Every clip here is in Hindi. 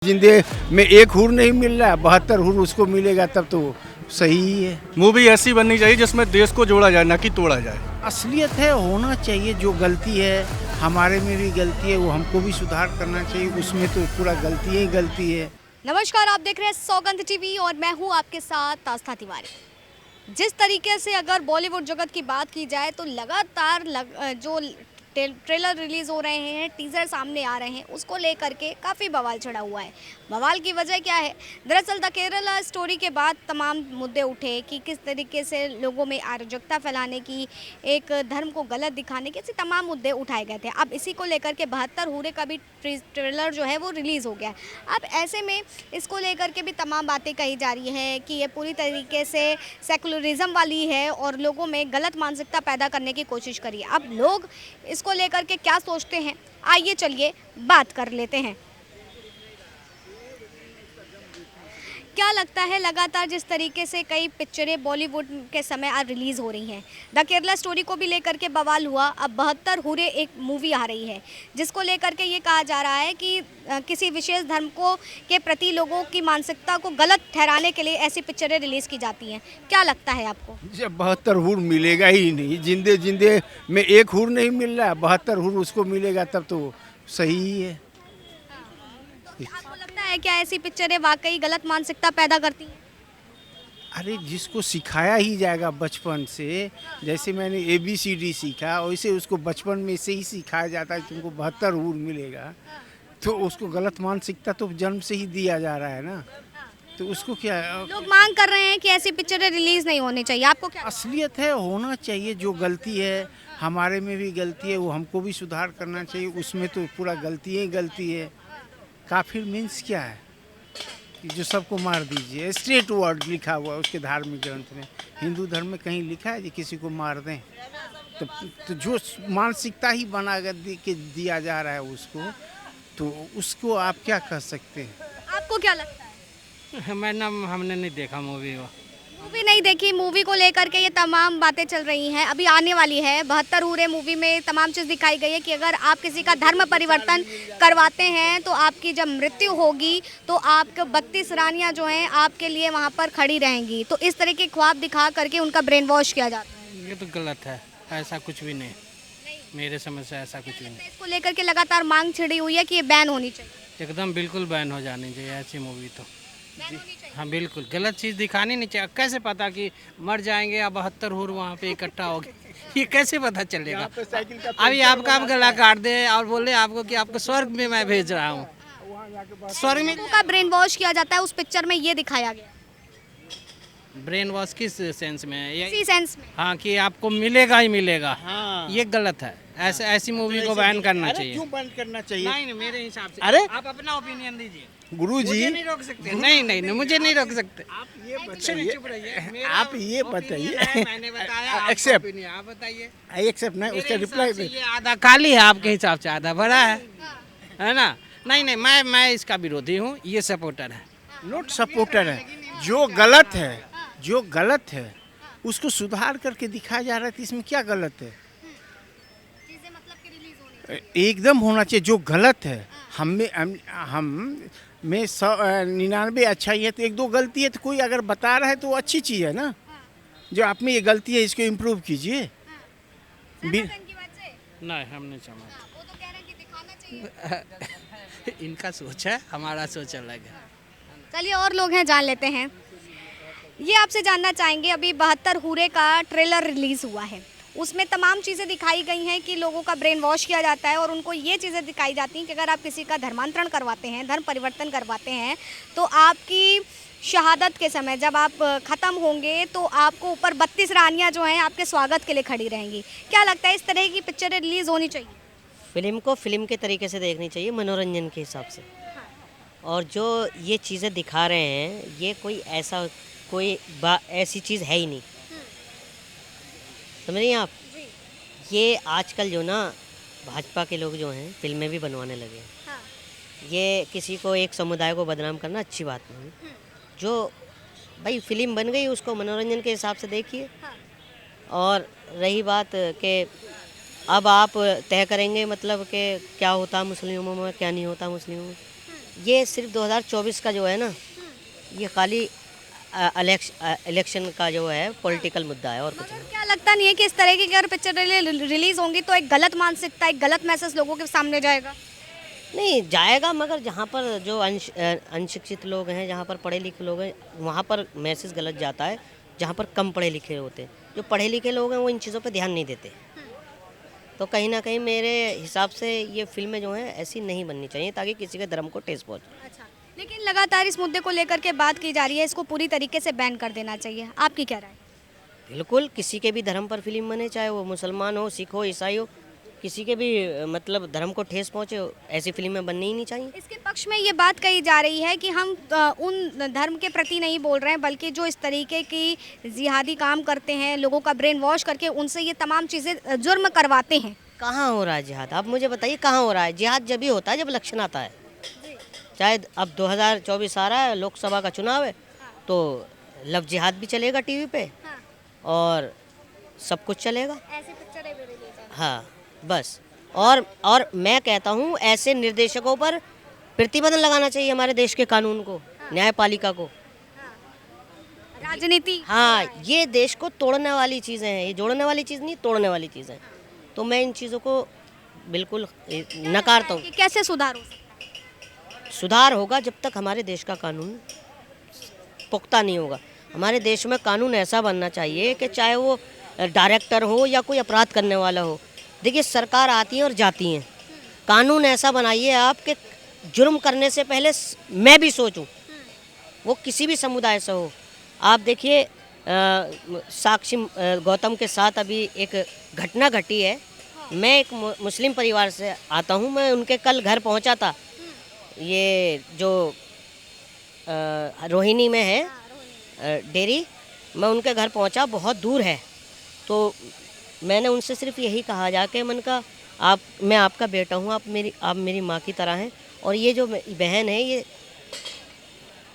जिंदे में एक हुर नहीं मिल रहा, 72 हुर उसको मिलेगा तब तो सही ही है। मूवी ऐसी बननी चाहिए जिसमें देश को जोड़ा जाए, ना कि तोड़ा जाए। असलियत है, होना चाहिए। जो गलती है हमारे में भी गलती है, वो हमको भी सुधार करना चाहिए। उसमें तो पूरा गलती ही गलती है। नमस्कार, आप देख रहे हैं सौगंध टीवी और मैं हूं आपके साथ आस्था तिवारी। जिस तरीके से अगर बॉलीवुड जगत की बात की जाए तो लगातार जो ट्रेलर रिलीज़ हो रहे हैं, टीज़र सामने आ रहे हैं, उसको लेकर के काफ़ी बवाल चढ़ा हुआ है। बवाल की वजह क्या है? दरअसल द केरला स्टोरी के बाद तमाम मुद्दे उठे कि किस तरीके से लोगों में अराजकता फैलाने की, एक धर्म को गलत दिखाने के, ऐसे तमाम मुद्दे उठाए गए थे। अब इसी को लेकर के 72 हूरे का भी ट्रेलर जो है वो रिलीज़ हो गया है। अब ऐसे में इसको लेकर के भी तमाम बातें कही जा रही हैं कि ये पूरी तरीके से सेकुलरिज्म वाली है और लोगों में गलत मानसिकता पैदा करने की कोशिश करी है। अब लोग इसको लेकर के क्या सोचते हैं, आइए चलिए बात कर लेते हैं। क्या लगता है, लगातार जिस तरीके से कई पिक्चरें बॉलीवुड के समय आज रिलीज़ हो रही हैं, द केरला स्टोरी को भी लेकर के बवाल हुआ। अब 72 हूरे एक मूवी आ रही है जिसको लेकर के ये कहा जा रहा है कि किसी विशेष धर्म को के प्रति लोगों की मानसिकता को गलत ठहराने के लिए ऐसी पिक्चरें रिलीज़ की जाती हैं। क्या लगता है आपको? जब 72 हुर मिलेगा ही नहीं, जिंदे जिंदे में एक हुर नहीं मिल रहा, 72 हुर उसको मिलेगा तब तो सही ही है। आपको लगता है क्या ऐसी पिक्चरें वाकई गलत मानसिकता पैदा करती हैं? अरे जिसको सिखाया ही जाएगा बचपन से, जैसे मैंने ABCD सीखा वैसे उसको बचपन में से ही सिखाया जाता है तुमको 72 हुर मिलेगा, तो उसको गलत मानसिकता तो जन्म से ही दिया जा रहा है ना। तो उसको क्या, लोग मांग कर रहे हैं कि ऐसी पिक्चरें रिलीज़ नहीं होनी चाहिए। आपको क्या? असलियत है, होना चाहिए। जो गलती है हमारे में भी गलती है, वो हमको भी सुधार करना चाहिए। उसमें तो पूरा गलती ही गलती है। काफिर मीन्स क्या है कि जो सबको मार दीजिए, स्ट्रेट वर्ड लिखा हुआ है उसके धार्मिक ग्रंथ में। हिंदू धर्म में कहीं लिखा है कि किसी को मार दें? तो जो मानसिकता ही बना के दिया जा रहा है उसको, तो उसको आप क्या कर सकते हैं? आपको क्या लगता है? हमने नहीं देखा मूवी वो। मूवी नहीं देखी, मूवी को लेकर के ये तमाम बातें चल रही हैं। अभी आने वाली है 72 हूरे मूवी में तमाम चीज़ दिखाई गई है कि अगर आप किसी का धर्म परिवर्तन करवाते हैं तो आपकी जब मृत्यु होगी तो आपको 32 रानियां जो हैं आपके लिए वहां पर खड़ी रहेंगी। तो इस तरह के ख्वाब दिखा करके उनका ब्रेन वॉश किया जाता है। ये तो गलत है, ऐसा कुछ भी नहीं। मेरे समझ से ऐसा कुछ भी नहीं। इसको लेकर के लगातार मांग छिड़ी हुई है कि ये बैन होनी चाहिए। एकदम बिल्कुल बैन हो जानी चाहिए ऐसी मूवी तो। बैन होनी चाहिए। हाँ बिल्कुल, गलत चीज़ दिखानी नहीं चाहिए। कैसे पता कि मर जाएंगे या 72 हूर वहाँ पे इकट्ठा हो गए, ये कैसे पता चलेगा? अभी आपका आप गला काट दे और बोले आपको कि आपको स्वर्ग में मैं भेज रहा हूँ। स्वर्ग में लोगों का ब्रेन वॉश किया जाता है, उस पिक्चर में ये दिखाया गया ब्रेन वॉश किस सेंस में है? इसी सेंस में। हाँ कि आपको मिलेगा ही मिलेगा। ये गलत है। ऐसी मूवी को बैन करना चाहिए। क्यों बंद करना चाहिए? नहीं, मेरे हिसाब से। अरे! आप अपना ओपिनियन दीजिए। गुरु जी, मुझे नहीं रोक सकते। नहीं, मुझे नहीं रोक सकते। आप ये चुप रहिए। बताइए, मेरा आप ये opinion बताइए, है, मैंने बताया आपका एक्सेप्ट, opinion, आप बताइए। आई एक्सेप्ट नहीं, उसका मेरे रिप्लाई हिसाब से ये आधा खाली है, आपके हिसाब से आधा भरा है ना? नहीं, मैं इसका विरोधी हूँ, ये सपोर्टर है। नॉट सपोर्टर है। जो गलत है उसको सुधार करके दिखाया जा रहा है, तो इसमें क्या गलत है? चीजें मतलब कि रिलीज होनी एकदम होना चाहिए। जो गलत है हम में 99 अच्छाई है, तो एक दो गलती है, तो कोई अगर बता रहा है तो वो अच्छी चीज़ है ना। जो आप में ये गलती है इसको इम्प्रूव कीजिए। चाहिए की बात से। नहीं, हम नहीं समझ। वो तो कह रहे हैं कि दिखाना चाहिए। इनका सोच है, हमारा सोच अलग है। चलिए और लोग हैं, जान लेते हैं। ये आपसे जानना चाहेंगे, अभी 72 हूरे का ट्रेलर रिलीज़ हुआ है, उसमें तमाम चीज़ें दिखाई गई हैं कि लोगों का ब्रेन वॉश किया जाता है और उनको ये चीज़ें दिखाई जाती हैं कि अगर आप किसी का धर्मांतरण करवाते हैं, धर्म परिवर्तन करवाते हैं, तो आपकी शहादत के समय जब आप ख़त्म होंगे तो आपको ऊपर 32 रानियाँ जो हैं आपके स्वागत के लिए खड़ी रहेंगी। क्या लगता है, इस तरह की पिक्चरें रिलीज़ होनी चाहिए? फिल्म को फिल्म के तरीके से देखनी चाहिए, मनोरंजन के हिसाब से। और जो ये चीज़ें दिखा रहे हैं, ये कोई ऐसी चीज़ है ही नहीं। समझ रही हैं आप? ये आजकल जो ना भाजपा के लोग जो हैं फिल्में भी बनवाने लगे हैं। हाँ। ये किसी को, एक समुदाय को बदनाम करना अच्छी बात नहीं। जो भाई फिल्म बन गई उसको मनोरंजन के हिसाब से देखिए। हाँ। और रही बात कि अब आप तय करेंगे मतलब कि क्या होता मुस्लिमों में, क्या नहीं होता मुस्लिमों में, ये सिर्फ 2024 का जो है ना, ये खाली इलेक्शन का जो है पॉलिटिकल मुद्दा है और कुछ नहीं। क्या लगता नहीं है कि इस तरह की अगर पिक्चर रिलीज होंगी तो एक गलत मानसिकता, एक गलत मैसेज लोगों के सामने जाएगा? नहीं जाएगा, मगर जहाँ पर जो अनशिक्षित लोग हैं, जहाँ पर पढ़े लिखे लोग हैं, वहाँ पर मैसेज गलत जाता है। जहाँ पर कम पढ़े लिखे होते हैं, जो पढ़े लिखे लोग हैं वो इन चीज़ों पर ध्यान नहीं देते। तो कहीं ना कहीं मेरे हिसाब से ये फिल्में जो हैं ऐसी नहीं बननी चाहिए ताकि किसी के धर्म को ठेस पहुँचे। अच्छा, लेकिन लगातार इस मुद्दे को लेकर के बात की जा रही है, इसको पूरी तरीके से बैन कर देना चाहिए, आपकी क्या राय? बिल्कुल, किसी के भी धर्म पर फिल्म बने, चाहे वो मुसलमान हो, सिख हो, ईसाई हो, किसी के भी मतलब धर्म को ठेस पहुँचे, ऐसी फिल्में बननी ही नहीं चाहिए। इसके पक्ष में ये बात कही जा रही है कि हम उन धर्म के प्रति नहीं बोल रहे हैं, बल्कि जो इस तरीके की जिहादी काम करते हैं, लोगों का ब्रेन वॉश करके उनसे ये तमाम चीज़ें जुर्म करवाते हैं। कहाँ हो रहा है जिहाद? आप मुझे बताइए कहाँ हो रहा है जिहाद? जब ही होता है जब इलेक्शन आता है। चाहे अब 2024 आ रहा है, लोकसभा का चुनाव है, तो लव जिहाद भी चलेगा टीवी पे और सब कुछ चलेगा। ऐसी पिक्चरें भी रिलीज हैं। हाँ बस। और मैं कहता हूँ ऐसे निर्देशकों पर प्रतिबंध लगाना चाहिए हमारे देश के कानून को, न्यायपालिका को। राजनीति, हाँ, ये देश को तोड़ने वाली चीज़ें हैं, ये जोड़ने वाली चीज़ नहीं, तोड़ने वाली चीज़ें हैं। तो मैं इन चीज़ों को बिल्कुल नकारता हूँ। कि कैसे सुधार हो सकता है? सुधार होगा जब तक हमारे देश का कानून पुख्ता नहीं होगा। हमारे देश में कानून ऐसा बनना चाहिए कि चाहे वो डायरेक्टर हो या कोई अपराध करने वाला हो, देखिए सरकार आती है और जाती हैं, कानून ऐसा बनाइए आप कि जुर्म करने से पहले मैं भी सोचूं, वो किसी भी समुदाय से हो। आप देखिए साक्षी गौतम के साथ अभी एक घटना घटी है। मैं एक मुस्लिम परिवार से आता हूँ, मैं उनके कल घर पहुँचा था, ये जो रोहिणी में है डेरी, मैं उनके घर पहुँचा, बहुत दूर है। तो मैंने उनसे सिर्फ यही कहा जाके, मैंने कहा मैं आपका बेटा हूँ, आप मेरी माँ की तरह हैं, और ये जो बहन है ये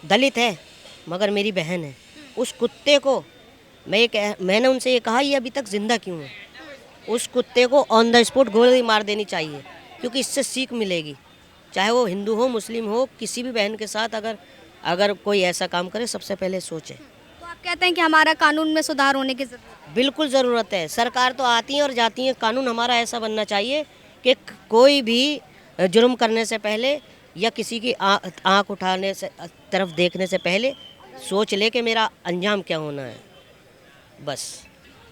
दलित है मगर मेरी बहन है। उस कुत्ते को मैंने उनसे ये कहा, ये अभी तक ज़िंदा क्यों है? उस कुत्ते को ऑन द स्पॉट गोली मार देनी चाहिए, क्योंकि इससे सीख मिलेगी। चाहे वो हिंदू हो, मुस्लिम हो, किसी भी बहन के साथ अगर कोई ऐसा काम करे, सबसे पहले सोचे। तो आप कहते हैं कि हमारा कानून में सुधार होने की जरूरत है? बिल्कुल ज़रूरत है। सरकार तो आती है और जाती है, कानून हमारा ऐसा बनना चाहिए कि कोई भी जुर्म करने से पहले या किसी की आँख उठाने से तरफ देखने से पहले सोच ले कि मेरा अंजाम क्या होना है। बस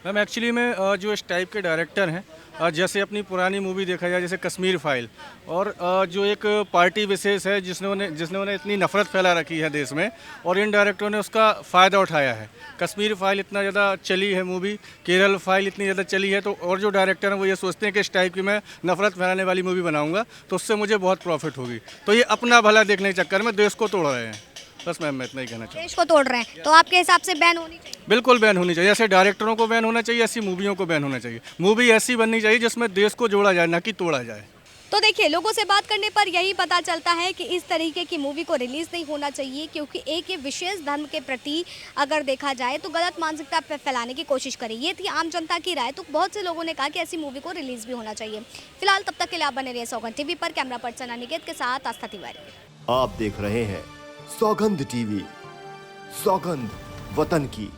मैम एक्चुअली में जो इस टाइप के डायरेक्टर हैं, जैसे अपनी पुरानी मूवी देखा जाए जैसे कश्मीर फाइल, और जो एक पार्टी विशेष है जिसने इतनी नफरत फैला रखी है देश में, और इन डायरेक्टरों ने उसका फ़ायदा उठाया है। कश्मीर फाइल इतना ज़्यादा चली है मूवी, केरल फाइल इतनी ज़्यादा चली है, तो और जो डायरेक्टर हैं वो ये सोचते हैं कि इस टाइप की मैं नफरत फैलाने वाली मूवी बनाऊँगा तो उससे मुझे बहुत प्रॉफिट होगी। तो ये अपना भला देखने के चक्कर में देश को तोड़ रहे हैं। बस मैम मैं इतना ही कहना चाहूँगा। देश को तोड़ रहे हैं, तो आपके हिसाब से बैन होनी चाहिए? बिल्कुल बैन होनी चाहिए। ऐसे डायरेक्टरों को बैन होना चाहिए, ऐसी मूवियों को बैन होना चाहिए। मूवी ऐसी बननी चाहिए जिसमें देश को जोड़ा जाए, ना कि तोड़ा जाए। तो देखिए, लोगों से बात करने पर यही पता चलता है कि इस तरीके की मूवी को रिलीज़ नहीं होना चाहिए, क्योंकि एक ये विशेष धर्म के प्रति अगर देखा जाए तो गलत मानसिकता फैलाने की कोशिश करी। ये थी आम जनता की राय। तो बहुत से लोगों ने कहा कि ऐसी मूवी को रिलीज़ भी होना चाहिए। फिलहाल तब तक के लिए आप बने रहिए सौगंध टीवी पर। कैमरा पर्सन अनिकेत के साथ आस्था तिवारी। आप देख रहे हैं सौगंध टीवी, सौगंध वतन की।